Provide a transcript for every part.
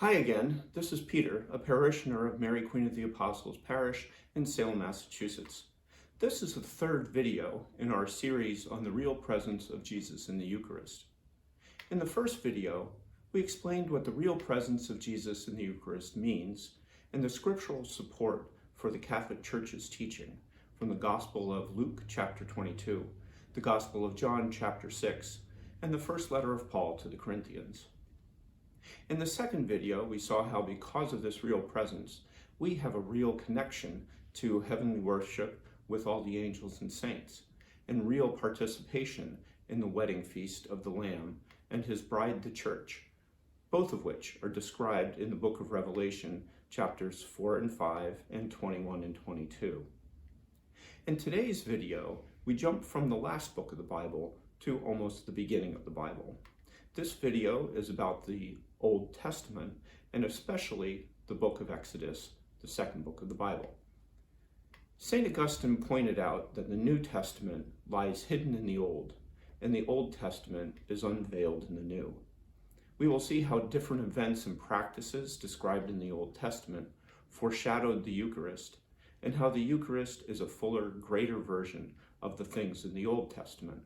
Hi again, this is Peter, a parishioner of Mary Queen of the Apostles Parish in Salem, Massachusetts. This is the third video in our series on the real presence of Jesus in the Eucharist. In the first video, we explained what the real presence of Jesus in the Eucharist means and the scriptural support for the Catholic Church's teaching from the Gospel of Luke chapter 22, the Gospel of John chapter 6, and the first letter of Paul to the Corinthians. In the second video, we saw how because of this real presence, we have a real connection to heavenly worship with all the angels and saints, and real participation in the wedding feast of the Lamb and his bride, the Church, both of which are described in the book of Revelation, chapters 4 and 5, and 21 and 22. In today's video, we jump from the last book of the Bible to almost the beginning of the Bible. This video is about the Old Testament, and especially the book of Exodus, the second book of the Bible. St. Augustine pointed out that the New Testament lies hidden in the Old, and the Old Testament is unveiled in the New. We will see how different events and practices described in the Old Testament foreshadowed the Eucharist, and how the Eucharist is a fuller, greater version of the things in the Old Testament.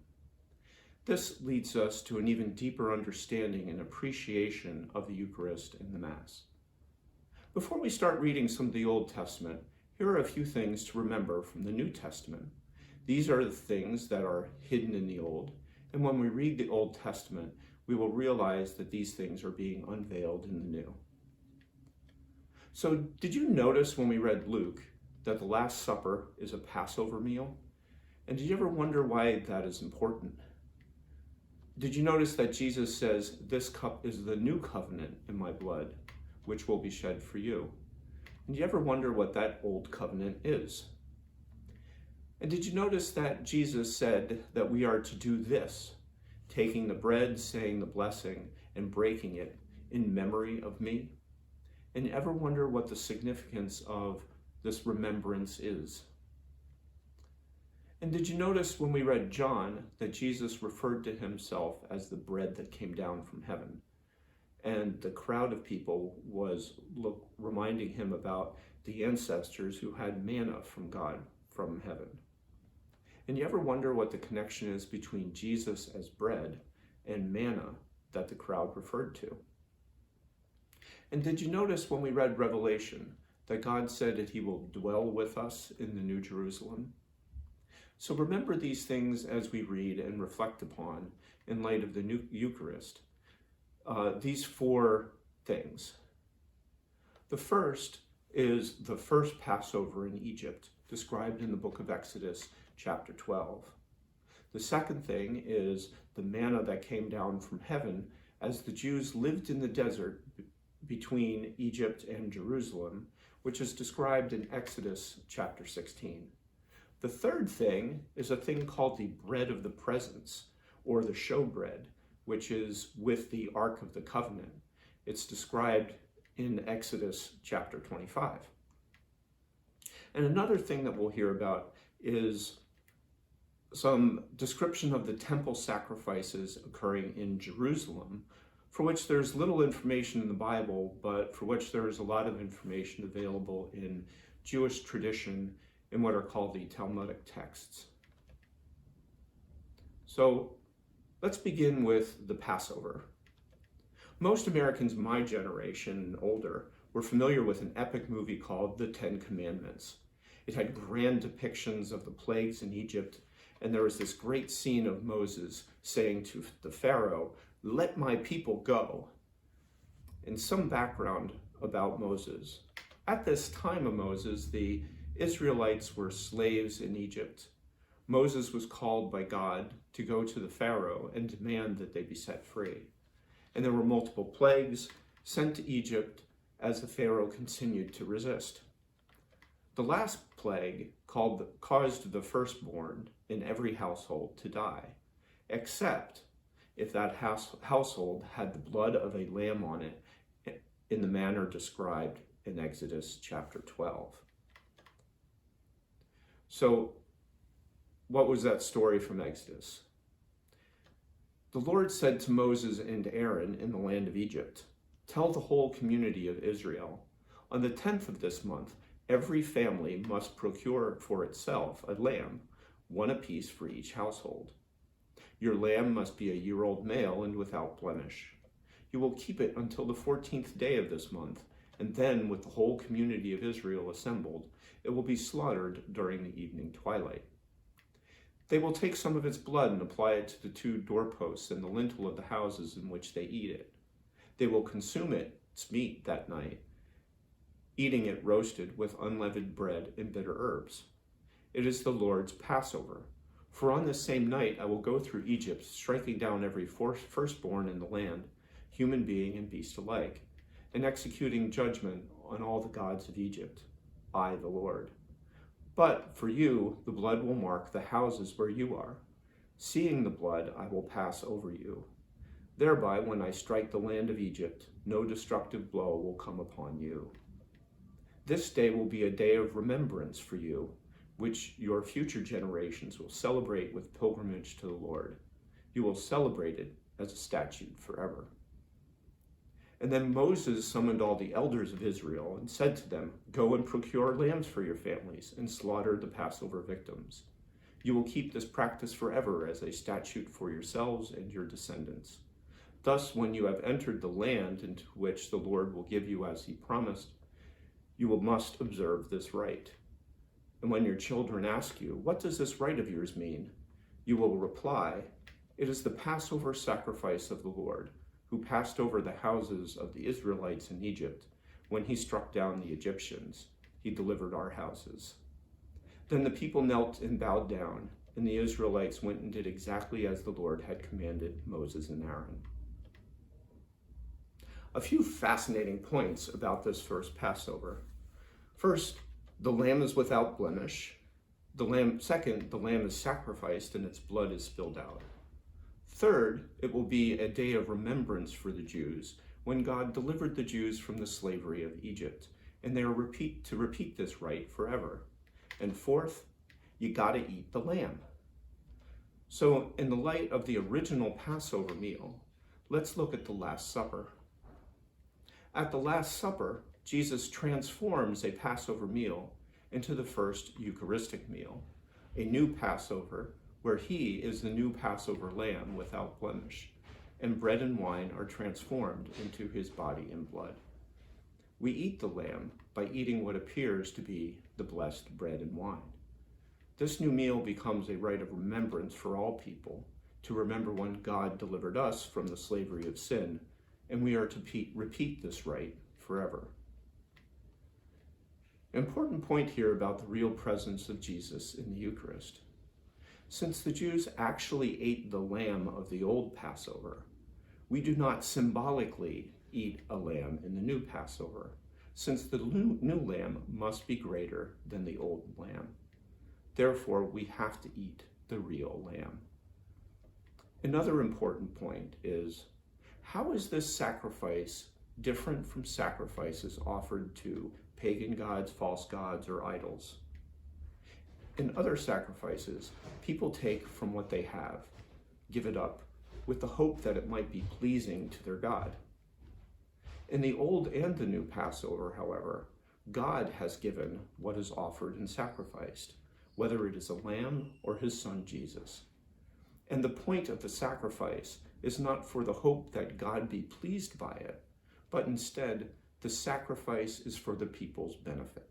This leads us to an even deeper understanding and appreciation of the Eucharist and the Mass. Before we start reading some of the Old Testament, here are a few things to remember from the New Testament. These are the things that are hidden in the Old, and when we read the Old Testament, we will realize that these things are being unveiled in the New. So, did you notice when we read Luke that the Last Supper is a Passover meal? And did you ever wonder why that is important? Did you notice that Jesus says, "This cup is the new covenant in my blood, which will be shed for you"? And do you ever wonder what that old covenant is? And did you notice that Jesus said that we are to do this, taking the bread, saying the blessing, and breaking it in memory of me? And you ever wonder what the significance of this remembrance is? And did you notice when we read John that Jesus referred to himself as the bread that came down from heaven? And the crowd of people was reminding him about the ancestors who had manna from God, from heaven. And you ever wonder what the connection is between Jesus as bread and manna that the crowd referred to? And did you notice when we read Revelation that God said that he will dwell with us in the New Jerusalem? So remember these things as we read and reflect upon in light of the new Eucharist. These four things. The first is the first Passover in Egypt, described in the book of Exodus, chapter 12. The second thing is the manna that came down from heaven as the Jews lived in the desert between Egypt and Jerusalem, which is described in Exodus, chapter 16. The third thing is a thing called the bread of the presence, or the showbread, which is with the Ark of the Covenant. It's described in Exodus chapter 25. And another thing that we'll hear about is some description of the temple sacrifices occurring in Jerusalem, for which there's little information in the Bible, but for which there is a lot of information available in Jewish tradition in what are called the Talmudic texts. So let's begin with the Passover. Most Americans my generation and older were familiar with an epic movie called The Ten Commandments. It had grand depictions of the plagues in Egypt, and there was this great scene of Moses saying to the Pharaoh, "Let my people go." And some background about Moses. At this time of Moses, the Israelites were slaves in Egypt. Moses was called by God to go to the Pharaoh and demand that they be set free. And there were multiple plagues sent to Egypt as the Pharaoh continued to resist. The last plague caused the firstborn in every household to die, except if that household had the blood of a lamb on it in the manner described in Exodus chapter 12. So, what was that story from Exodus? The Lord said to Moses and Aaron in the land of Egypt, Tell the whole community of Israel, on the 10th of this month, every family must procure for itself a lamb, one apiece for each household. Your lamb must be a year-old male and without blemish. You will keep it until the 14th day of this month, and then, with the whole community of Israel assembled, it will be slaughtered during the evening twilight. They will take some of its blood and apply it to the 2 doorposts and the lintel of the houses in which they eat it. They will consume its meat that night, eating it roasted with unleavened bread and bitter herbs. It is the Lord's Passover. For on this same night I will go through Egypt, striking down every firstborn in the land, human being and beast alike, and executing judgment on all the gods of Egypt. I, the Lord. But for you, the blood will mark the houses where you are. Seeing the blood, I will pass over you. Thereby, when I strike the land of Egypt, no destructive blow will come upon you. This day will be a day of remembrance for you, which your future generations will celebrate with pilgrimage to the Lord. You will celebrate it as a statute forever. And then Moses summoned all the elders of Israel and said to them, Go and procure lambs for your families and slaughter the Passover victims. You will keep this practice forever as a statute for yourselves and your descendants. Thus, when you have entered the land into which the Lord will give you as he promised, you must observe this rite. And when your children ask you, What does this rite of yours mean? You will reply, It is the Passover sacrifice of the Lord, who passed over the houses of the Israelites in Egypt. When he struck down the Egyptians, he delivered our houses. Then the people knelt and bowed down, and the Israelites went and did exactly as the Lord had commanded Moses and Aaron. A few fascinating points about this first Passover. First, the lamb is without blemish. Second, the lamb is sacrificed and its blood is spilled out. Third, it will be a day of remembrance for the Jews when God delivered the Jews from the slavery of Egypt, and they are to repeat this rite forever. And fourth, you gotta eat the lamb. So in the light of the original Passover meal, let's look at the Last Supper. At the Last Supper, Jesus transforms a Passover meal into the first Eucharistic meal, a new Passover where he is the new Passover lamb without blemish, and bread and wine are transformed into his body and blood. We eat the lamb by eating what appears to be the blessed bread and wine. This new meal becomes a rite of remembrance for all people, to remember when God delivered us from the slavery of sin, and we are to repeat this rite forever. Important point here about the real presence of Jesus in the Eucharist. Since the Jews actually ate the lamb of the old Passover, we do not symbolically eat a lamb in the new Passover, since the new lamb must be greater than the old lamb. Therefore, we have to eat the real lamb. Another important point is, how is this sacrifice different from sacrifices offered to pagan gods, false gods, or idols? In other sacrifices, people take from what they have, give it up, with the hope that it might be pleasing to their God. In the old and the new Passover, however, God has given what is offered and sacrificed, whether it is a lamb or his son Jesus. And the point of the sacrifice is not for the hope that God be pleased by it, but instead the sacrifice is for the people's benefit.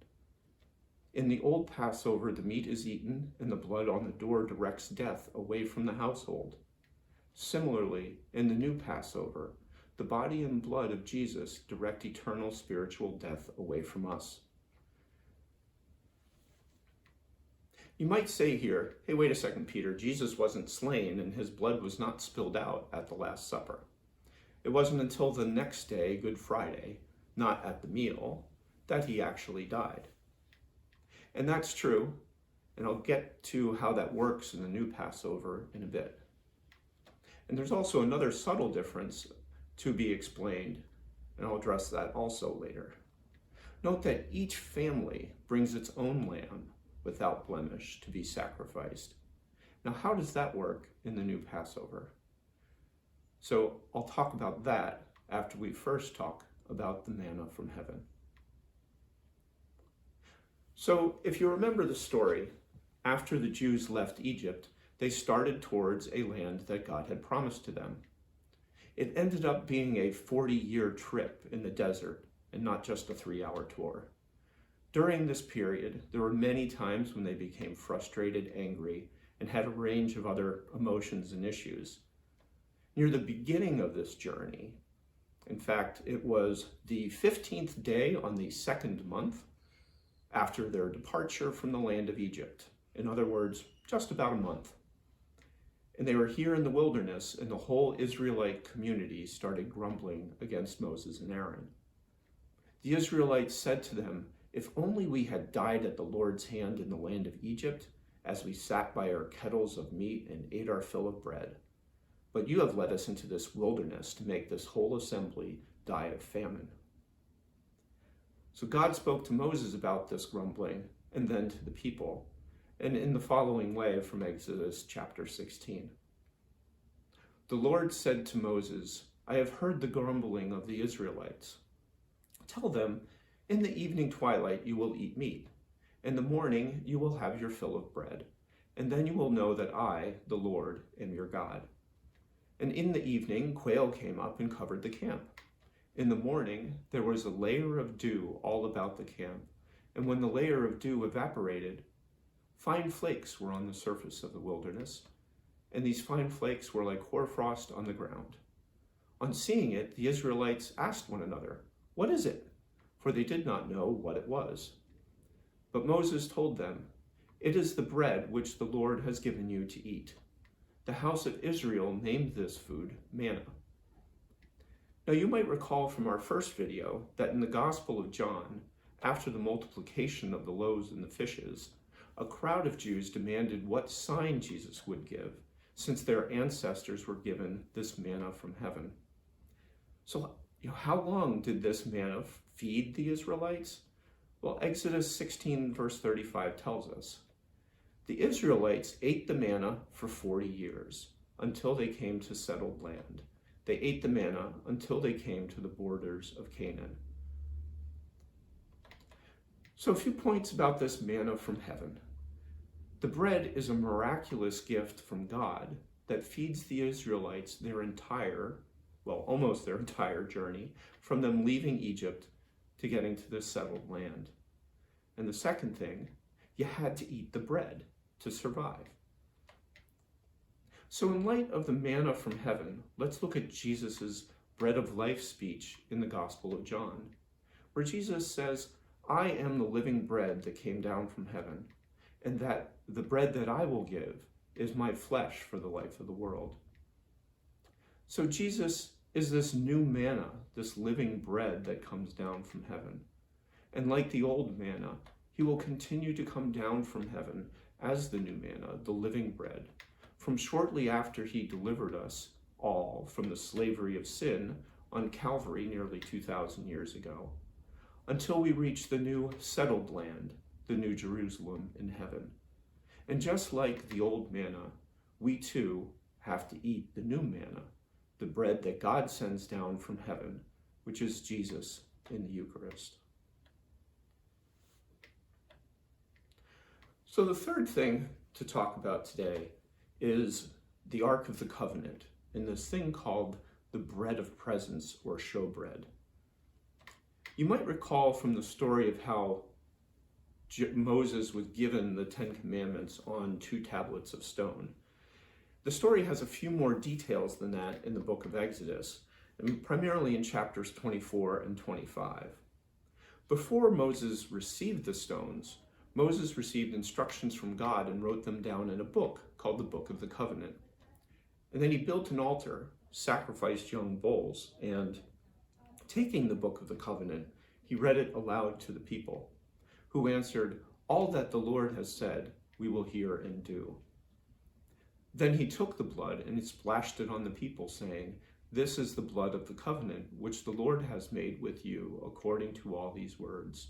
In the old Passover, the meat is eaten and the blood on the door directs death away from the household. Similarly, in the new Passover, the body and blood of Jesus direct eternal spiritual death away from us. You might say here, hey, wait a second, Peter, Jesus wasn't slain and his blood was not spilled out at the Last Supper. It wasn't until the next day, Good Friday, not at the meal, that he actually died. And that's true, and I'll get to how that works in the new Passover in a bit. And there's also another subtle difference to be explained, and I'll address that also later. Note that each family brings its own lamb without blemish to be sacrificed. Now, how does that work in the new Passover? So I'll talk about that after we first talk about the manna from heaven. So if you remember the story, after the Jews left Egypt, they started towards a land that God had promised to them. It ended up being a 40-year trip in the desert and not just a 3-hour tour. During this period, there were many times when they became frustrated, angry, and had a range of other emotions and issues. Near the beginning of this journey, in fact, it was the 15th day on the 2nd month after their departure from the land of Egypt. In other words, just about a month. And they were here in the wilderness, and the whole Israelite community started grumbling against Moses and Aaron. The Israelites said to them, "If only we had died at the Lord's hand in the land of Egypt, as we sat by our kettles of meat and ate our fill of bread. But you have led us into this wilderness to make this whole assembly die of famine." So God spoke to Moses about this grumbling, and then to the people, and in the following way from Exodus chapter 16. The Lord said to Moses, "I have heard the grumbling of the Israelites. Tell them, in the evening twilight you will eat meat. In the morning you will have your fill of bread, and then you will know that I, the Lord, am your God." And in the evening quail came up and covered the camp. In the morning there was a layer of dew all about the camp, and when the layer of dew evaporated, fine flakes were on the surface of the wilderness, and these fine flakes were like hoarfrost on the ground. On seeing it, the Israelites asked one another, "What is it?" For they did not know what it was. But Moses told them, "It is the bread which the Lord has given you to eat." The house of Israel named this food manna. Now you might recall from our first video that in the Gospel of John, after the multiplication of the loaves and the fishes, a crowd of Jews demanded what sign Jesus would give, since their ancestors were given this manna from heaven. So, how long did this manna feed the Israelites? Well, Exodus 16 verse 35 tells us. The Israelites ate the manna for 40 years, until they came to settled land. They ate the manna until they came to the borders of Canaan. So a few points about this manna from heaven. The bread is a miraculous gift from God that feeds the Israelites their entire, well, almost their entire journey from them leaving Egypt to getting to this settled land. And the second thing, you had to eat the bread to survive. So in light of the manna from heaven, let's look at Jesus's bread of life speech in the Gospel of John, where Jesus says, "I am the living bread that came down from heaven, and that the bread that I will give is my flesh for the life of the world." So Jesus is this new manna, this living bread that comes down from heaven. And like the old manna, he will continue to come down from heaven as the new manna, the living bread, from shortly after he delivered us all from the slavery of sin on Calvary nearly 2,000 years ago, until we reach the new settled land, the New Jerusalem in heaven. And just like the old manna, we too have to eat the new manna, the bread that God sends down from heaven, which is Jesus in the Eucharist. So the third thing to talk about today is the Ark of the Covenant and this thing called the bread of presence or showbread. You might recall from the story of how Moses was given the 10 Commandments on 2 tablets of stone. The story has a few more details than that in the book of Exodus, and primarily in chapters 24 and 25. Before Moses received the stones, Moses received instructions from God and wrote them down in a book called the Book of the Covenant. And then he built an altar, sacrificed young bulls, and taking the Book of the Covenant, he read it aloud to the people, who answered, "All that the Lord has said, we will hear and do." Then he took the blood and he splashed it on the people, saying, "This is the blood of the covenant, which the Lord has made with you according to all these words."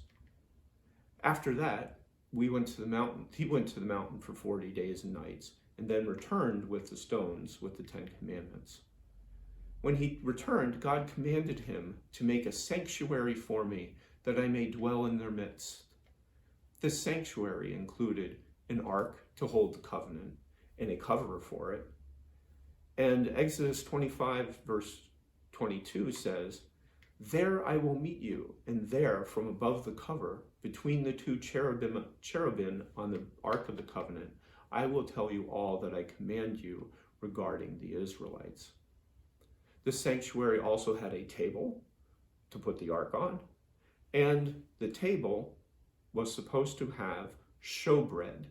After that, he went to the mountain for 40 days and nights, and then returned with the stones with the 10 Commandments. When he returned, God commanded him to make a sanctuary for me, that I may dwell in their midst. This sanctuary included an ark to hold the covenant and a cover for it. And Exodus 25, verse 22 says, "There I will meet you, and there from above the cover, between the two cherubim on the ark of the covenant, I will tell you all that I command you regarding the Israelites." The sanctuary also had a table to put the ark on, and the table was supposed to have showbread.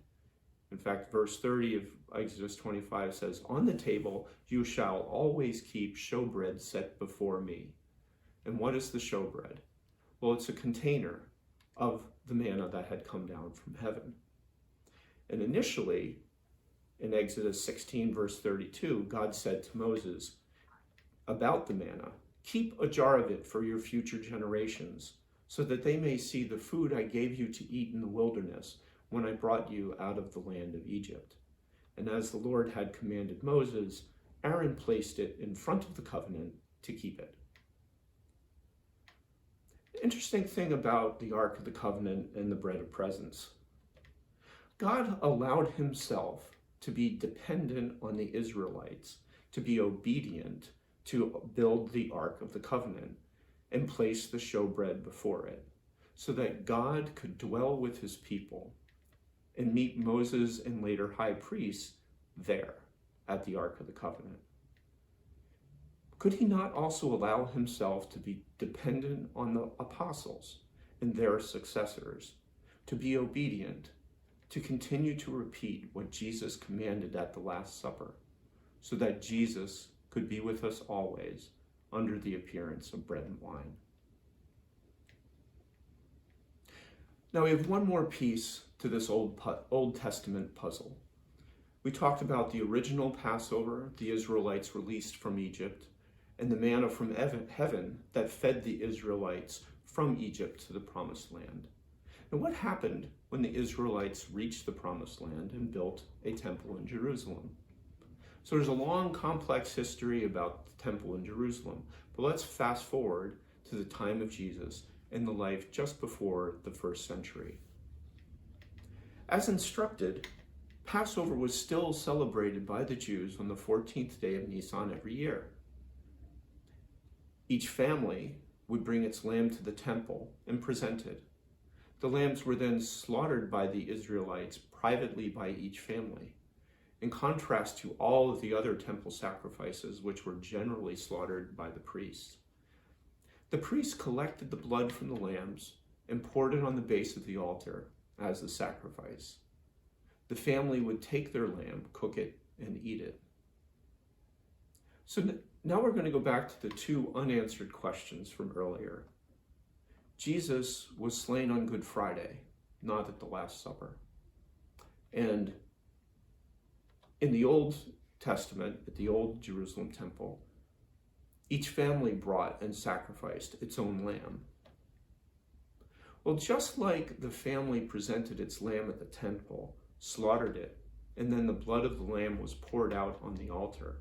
In fact, verse 30 of Exodus 25 says, "On the table you shall always keep showbread set before me." And what is the showbread? Well, it's a container of the manna that had come down from heaven. And initially, in Exodus 16, verse 32, God said to Moses about the manna, "Keep a jar of it for your future generations, so that they may see the food I gave you to eat in the wilderness when I brought you out of the land of Egypt." And as the Lord had commanded Moses, Aaron placed it in front of the covenant to keep it. The interesting thing about the Ark of the Covenant and the bread of presence, God allowed himself to be dependent on the Israelites, to be obedient, to build the Ark of the Covenant and place the showbread before it, so that God could dwell with his people and meet Moses and later high priests there at the Ark of the Covenant. Could he not also allow himself to be dependent on the apostles and their successors, to be obedient, to continue to repeat what Jesus commanded at the Last Supper, so that Jesus could be with us always under the appearance of bread and wine? Now we have one more piece to this Old Testament puzzle. We talked about the original Passover, the Israelites released from Egypt, and the manna from heaven that fed the Israelites from Egypt to the Promised Land. And what happened when the Israelites reached the Promised Land and built a temple in Jerusalem? So there's a long, complex history about the temple in Jerusalem, but let's fast forward to the time of Jesus and the life just before the first century. As instructed, Passover was still celebrated by the Jews on the 14th day of Nisan every year. Each family would bring its lamb to the temple and present it. The lambs were then slaughtered by the Israelites privately by each family, in contrast to all of the other temple sacrifices, which were generally slaughtered by the priests. The priests collected the blood from the lambs and poured it on the base of the altar as the sacrifice. The family would take their lamb, cook it, and eat it. So now we're going to go back to the two unanswered questions from earlier. Jesus was slain on Good Friday, not at the Last Supper. And in the Old Testament, at the Old Jerusalem temple, each family brought and sacrificed its own lamb. Well, just like the family presented its lamb at the temple, slaughtered it, and then the blood of the lamb was poured out on the altar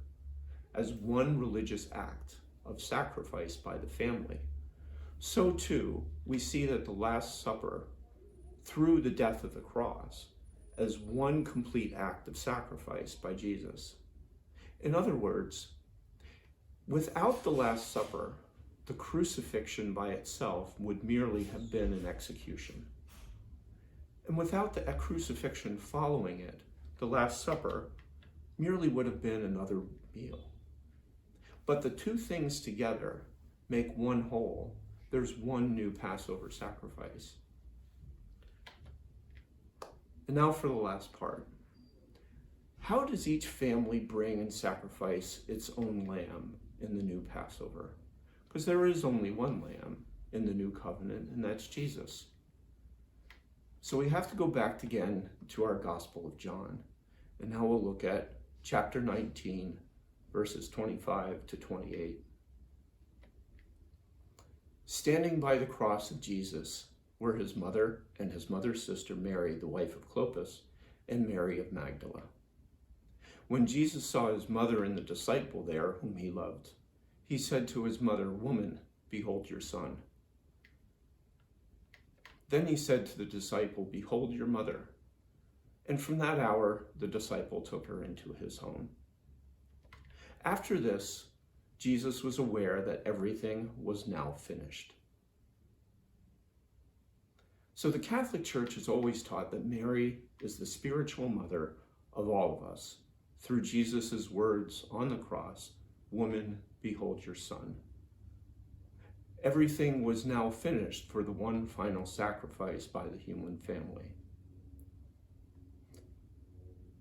as one religious act of sacrifice by the family, so too we see that the Last Supper, through the death of the cross, as one complete act of sacrifice by Jesus. In other words, without the Last Supper, the crucifixion by itself would merely have been an execution. And without the crucifixion following it, the Last Supper merely would have been another meal. But the two things together make one whole. There's one new Passover sacrifice. And now for the last part. How does each family bring and sacrifice its own lamb in the new Passover? Because there is only one lamb in the new covenant, and that's Jesus. So we have to go back again to our Gospel of John. And now we'll look at chapter 19, verses 25 to 28. Standing by the cross of Jesus were his mother and his mother's sister Mary, the wife of Clopas, and Mary of Magdala. When Jesus saw his mother and the disciple there whom he loved, he said to his mother, "Woman, behold your son." Then he said to the disciple, "Behold your mother." And from that hour, the disciple took her into his home. After this, Jesus was aware that everything was now finished. So the Catholic Church has always taught that Mary is the spiritual mother of all of us through Jesus' words on the cross, "Woman, behold your son." Everything was now finished for the one final sacrifice by the human family.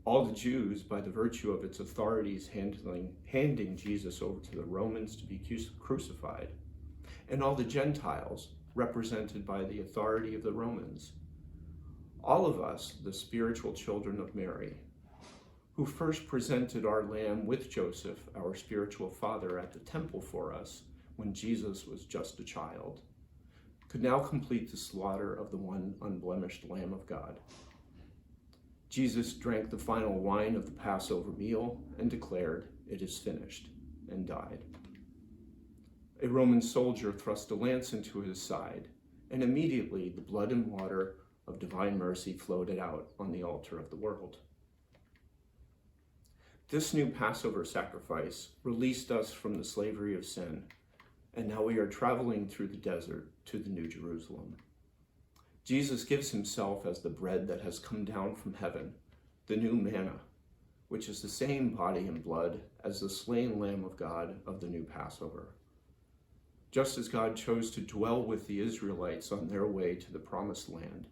All the Jews, by the virtue of its authorities handing Jesus over to the Romans to be crucified, and all the Gentiles, represented by the authority of the Romans. All of us, the spiritual children of Mary, who first presented our lamb with Joseph, our spiritual father, at the temple for us when Jesus was just a child, could now complete the slaughter of the one unblemished Lamb of God. Jesus drank the final wine of the Passover meal and declared, "It is finished," and died. A Roman soldier thrust a lance into his side, and immediately the blood and water of divine mercy flowed out on the altar of the world. This new Passover sacrifice released us from the slavery of sin, and now we are traveling through the desert to the New Jerusalem. Jesus gives himself as the bread that has come down from heaven, the new manna, which is the same body and blood as the slain Lamb of God of the new Passover. Just as God chose to dwell with the Israelites on their way to the promised land,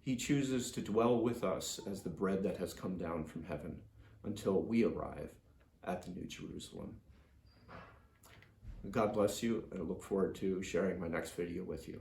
he chooses to dwell with us as the bread that has come down from heaven until we arrive at the New Jerusalem. God bless you, and I look forward to sharing my next video with you.